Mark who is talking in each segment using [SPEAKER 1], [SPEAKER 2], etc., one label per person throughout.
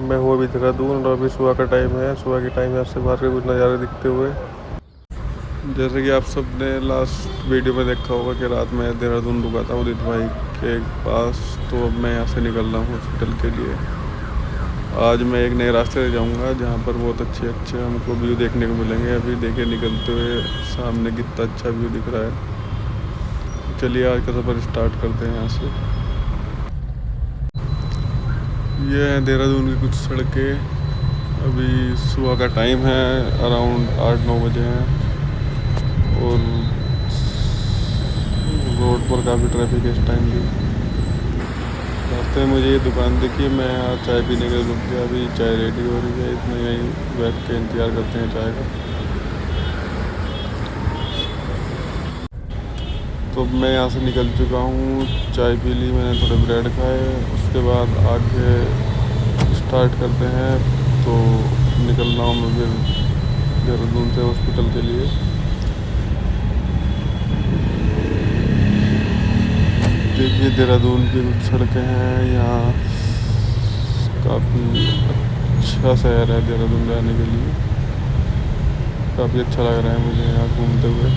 [SPEAKER 1] मैं हूँ अभी देहरादून और अभी सुबह का टाइम है। सुबह के टाइम यहाँ से बाहर के कुछ नज़ारे दिखते हुए, जैसे कि आप सब ने लास्ट वीडियो में देखा होगा कि रात में देहरादून रुका था उदित भाई के पास। तो अब मैं यहाँ से निकल रहा हूँ हॉस्पिटल के लिए। आज मैं एक नए रास्ते से जाऊँगा जहाँ पर बहुत अच्छे अच्छे हमको व्यू देखने को मिलेंगे। अभी देखिए निकलते हुए सामने कितना अच्छा व्यू दिख रहा है। चलिए आज का सफ़र स्टार्ट करते हैं यहाँ से। ये है देहरादून की कुछ सड़कें। अभी सुबह का टाइम है, अराउंड 8-9 बजे हैं और रोड पर काफ़ी ट्रैफिक है इस टाइम भी। रास्ते में मुझे ये दुकान दिखी, मैं यहाँ चाय पीने के लिए रुक गया। अभी चाय रेडी हो रही है, इतना यहीं बैठ के इंतज़ार करते हैं चाय का। तो मैं यहाँ से निकल चुका हूँ, चाय पी ली मैंने, थोड़े ब्रेड खाए। उसके बाद आगे स्टार्ट करते हैं। तो निकल रहा हूँ मैं फिर देहरादून से हॉस्पिटल के लिए। देखिए देहरादून की कुछ सड़कें हैं, यहाँ काफ़ी अच्छा शहर है देहरादून रहने के लिए। काफ़ी अच्छा लग रहा है मुझे यहाँ घूमते हुए।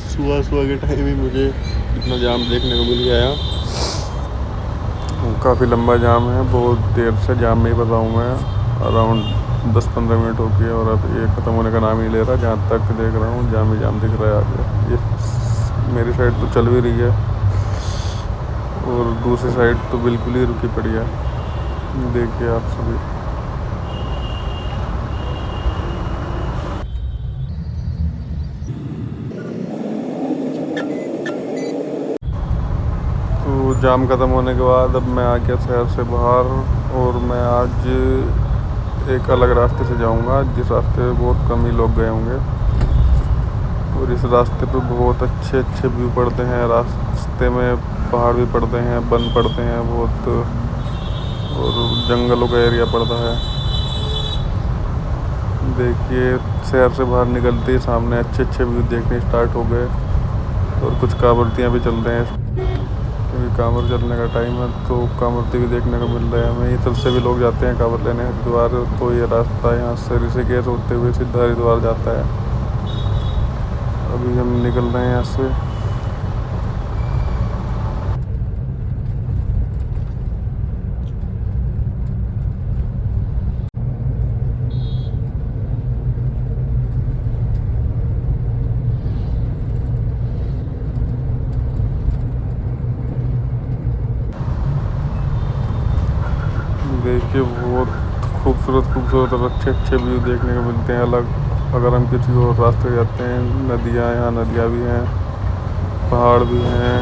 [SPEAKER 1] सुबह सुबह के टाइम ही मुझे इतना जाम देखने को मिल गया यहाँ। काफ़ी लंबा जाम है, बहुत देर से जाम में ही फंसा हूँ मैं। अराउंड 10-15 मिनट हो गए और अब ये ख़त्म होने का नाम ही ले रहा। जहाँ तक देख रहा हूँ जाम ही जाम दिख रहा है आगे। ये मेरी साइड तो चल भी रही है और दूसरी साइड तो बिल्कुल ही रुकी पड़ी है। देखिए आप सभी। तो जाम ख़त्म होने के बाद अब मैं आ गया शहर से बाहर और मैं आज एक अलग रास्ते से जाऊंगा, जिस रास्ते पे बहुत कम ही लोग गए होंगे। और इस रास्ते पे बहुत अच्छे अच्छे व्यू पड़ते हैं। रास्ते में पहाड़ भी पड़ते हैं, वन पड़ते हैं बहुत, और जंगलों का एरिया पड़ता है। देखिए शहर से बाहर निकलते ही सामने अच्छे अच्छे व्यू देखने स्टार्ट हो गए और कुछ कांवड़ियाँ भी चल रहे हैं क्योंकि कांवड़ चलने का टाइम है। तो कांवड़ियाँ भी देखने को मिल रहे हैं हमें। इधर से भी लोग जाते हैं कांवड़ लेने हरिद्वार। तो ये रास्ता यहाँ से ऋषिकेश होते हुए सीधा हरिद्वार जाता है। अभी हम निकल रहे हैं यहाँ से। देखिए बहुत खूबसूरत खूबसूरत और अच्छे अच्छे व्यू देखने को मिलते हैं अलग। अगर हम किसी और रास्ते जाते हैं, नदियाँ, यहाँ नदियाँ भी हैं, पहाड़ भी हैं,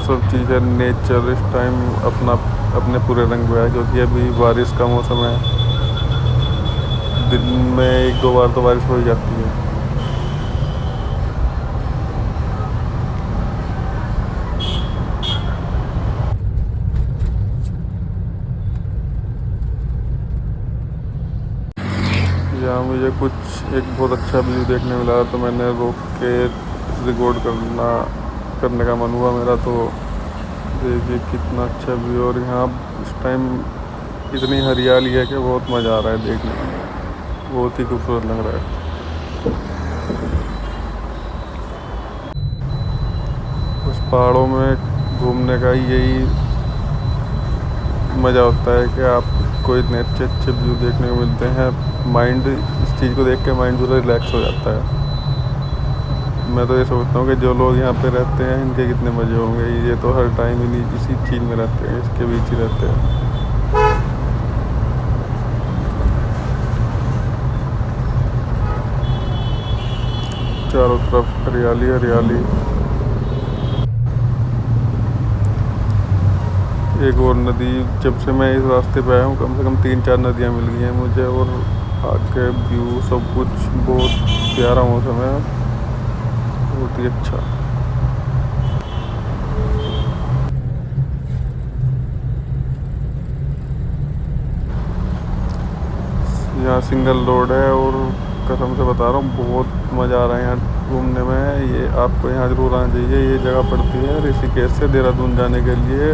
[SPEAKER 1] सब चीज़ें नेचर इस टाइम अपना अपने पूरे रंग में है। क्योंकि अभी बारिश का मौसम है, दिन में 1-2 बार तो बारिश हो ही जाती है। यहाँ मुझे कुछ एक बहुत अच्छा व्यू देखने मिला तो मैंने रोक के रिकॉर्ड करने का मन हुआ मेरा। तो देखिए कितना अच्छा व्यू, और यहाँ इस टाइम इतनी हरियाली है कि बहुत मज़ा आ रहा है देखने में। बहुत ही खूबसूरत लग रहा है। उस पहाड़ों में घूमने का यही मज़ा होता है कि आपको इतने अच्छे अच्छे व्यू देखने को मिलते हैं। माइंड इस चीज़ को देख के माइंड पूरा रिलैक्स हो जाता है। मैं तो ये सोचता हूँ कि जो लोग यहाँ पे रहते हैं इनके कितने मज़े होंगे। ये तो हर टाइम इन्हीं इसी चीज़ में रहते हैं, इसके बीच ही रहते हैं। चारों तरफ हरियाली हरियाली। एक और नदी, जब से मैं इस रास्ते पे आया हूँ कम से कम 3-4 नदियाँ मिल गई हैं मुझे। और आगे व्यू सब कुछ बहुत प्यारा मौसम है, बहुत ही अच्छा। यहाँ सिंगल रोड है और कसम से बता रहा हूँ बहुत मज़ा आ रहा है यहाँ घूमने में। ये आपको यहाँ ज़रूर आना चाहिए। ये जगह पड़ती है ऋषिकेश से देहरादून जाने के लिए।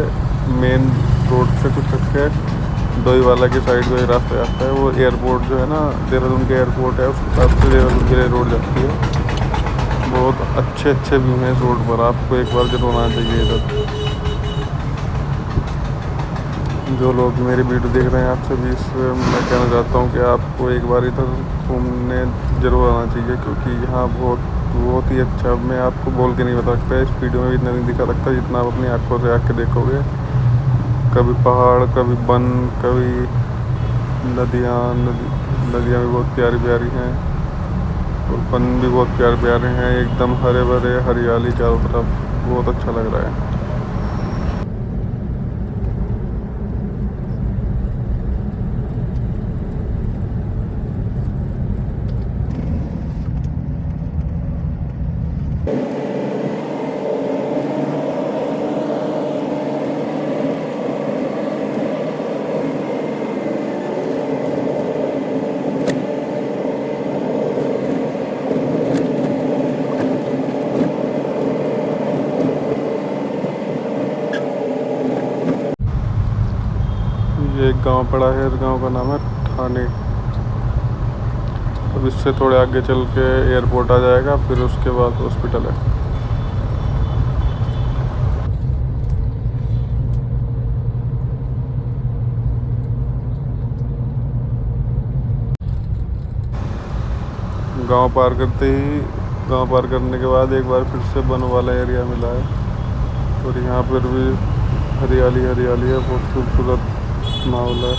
[SPEAKER 1] मेन रोड से कुछ हटके डोईवाला की साइड को रास्ता जाता है। वो एयरपोर्ट जो है ना, देहरादून के एयरपोर्ट है, उसके पास से देहरादून के लिए रोड जाती है। बहुत अच्छे अच्छे व्यू हैं इस रोड पर। आपको एक बार जरूर आना चाहिए इधर। जो लोग मेरी वीडियो देख रहे हैं आप सभी से मैं कहना चाहता हूँ कि आपको एक बार इधर घूमने ज़रूर आना चाहिए, क्योंकि यहाँ बहुत ही अच्छा। मैं आपको बोल के नहीं बता सकता, इस वीडियो में भी इतना नहीं दिखा सकता जितना आप अपनी आंखों से आके देखोगे। कभी पहाड़, कभी वन, कभी नदियाँ भी बहुत प्यारी प्यारी हैं और वन भी बहुत प्यारे प्यारे हैं। एकदम हरे भरे, हरियाली चारों तरफ, बहुत अच्छा लग रहा है। ये एक गांव पड़ा है, इस गांव का नाम है ठाणे। अब इससे थोड़े आगे चल के एयरपोर्ट आ जाएगा, फिर उसके बाद हॉस्पिटल है। गांव पार करते ही, गांव पार करने के बाद एक बार फिर से वन वाला एरिया मिला है और यहाँ पर भी हरियाली हरियाली है। बहुत खूबसूरत माहौल है।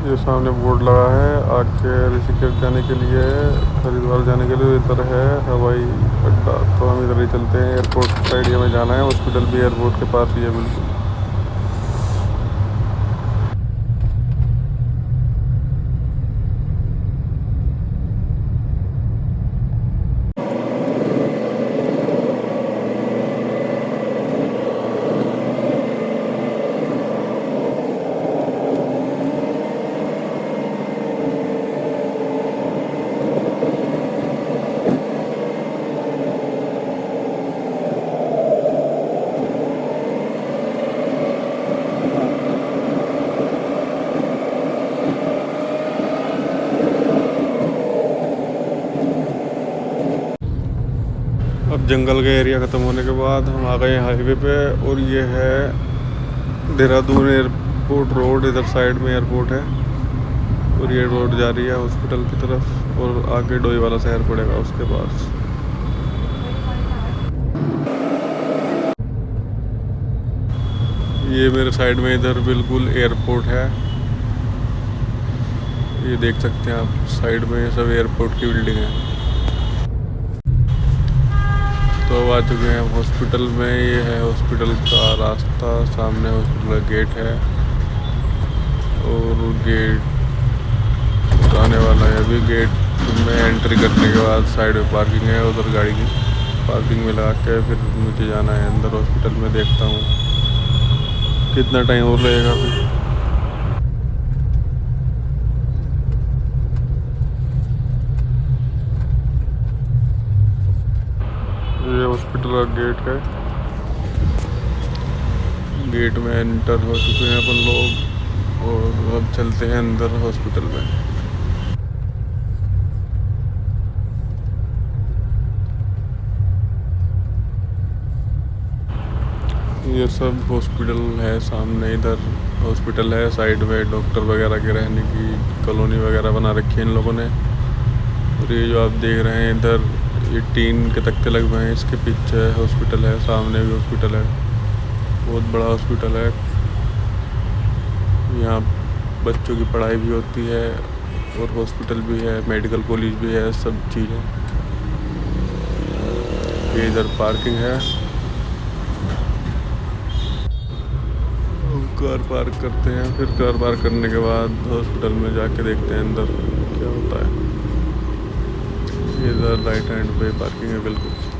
[SPEAKER 1] ये सामने बोर्ड लगा है आगे ऋषिकेश जाने के लिए, हरिद्वार जाने के लिए। इधर है हवाई अड्डा, तो हम इधर ही चलते हैं। एयरपोर्ट साइड में जाना है, हॉस्पिटल भी एयरपोर्ट के पास ही है बिल्कुल। अब जंगल का एरिया ख़त्म होने के बाद हम आ गए हाईवे पे और ये है देहरादून एयरपोर्ट रोड। इधर साइड में एयरपोर्ट है और ये रोड जा रही है हॉस्पिटल की तरफ और आगे डोईवाला शहर पड़ेगा उसके पास। ये मेरे साइड में इधर बिल्कुल एयरपोर्ट है। ये देख सकते हैं आप, साइड में ये सब एयरपोर्ट की बिल्डिंग है। तो अब आ चुके हैं हॉस्पिटल में। ये है हॉस्पिटल का रास्ता, सामने हॉस्पिटल का गेट है और गेट आने वाला है अभी। गेट में एंट्री करने के बाद साइड में पार्किंग है, उधर गाड़ी की पार्किंग में लगा के फिर मुझे जाना है अंदर हॉस्पिटल में। देखता हूँ कितना टाइम और लगेगा फिर। ये हॉस्पिटल का गेट है। गेट में एंटर हो चुके हैं अपन लोग और अब चलते हैं अंदर हॉस्पिटल में। ये सब हॉस्पिटल है सामने। इधर हॉस्पिटल है, साइड में डॉक्टर वगैरह के रहने की कॉलोनी वगैरह बना रखी है इन लोगों ने। और ये जो आप देख रहे हैं इधर, ये टीन के तख्ते लगे हुए हैं, इसके पीछे हॉस्पिटल है, सामने भी हॉस्पिटल है। बहुत बड़ा हॉस्पिटल है। यहाँ बच्चों की पढ़ाई भी होती है और हॉस्पिटल भी है, मेडिकल कॉलेज भी है, सब चीज़ है। ये इधर पार्किंग है। कार पार्क करते हैं, फिर कार पार्क करने के बाद हॉस्पिटल में जाके देखते हैं अंदर क्या होता है। इधर राइट हैंड पे पार्किंग है बिल्कुल।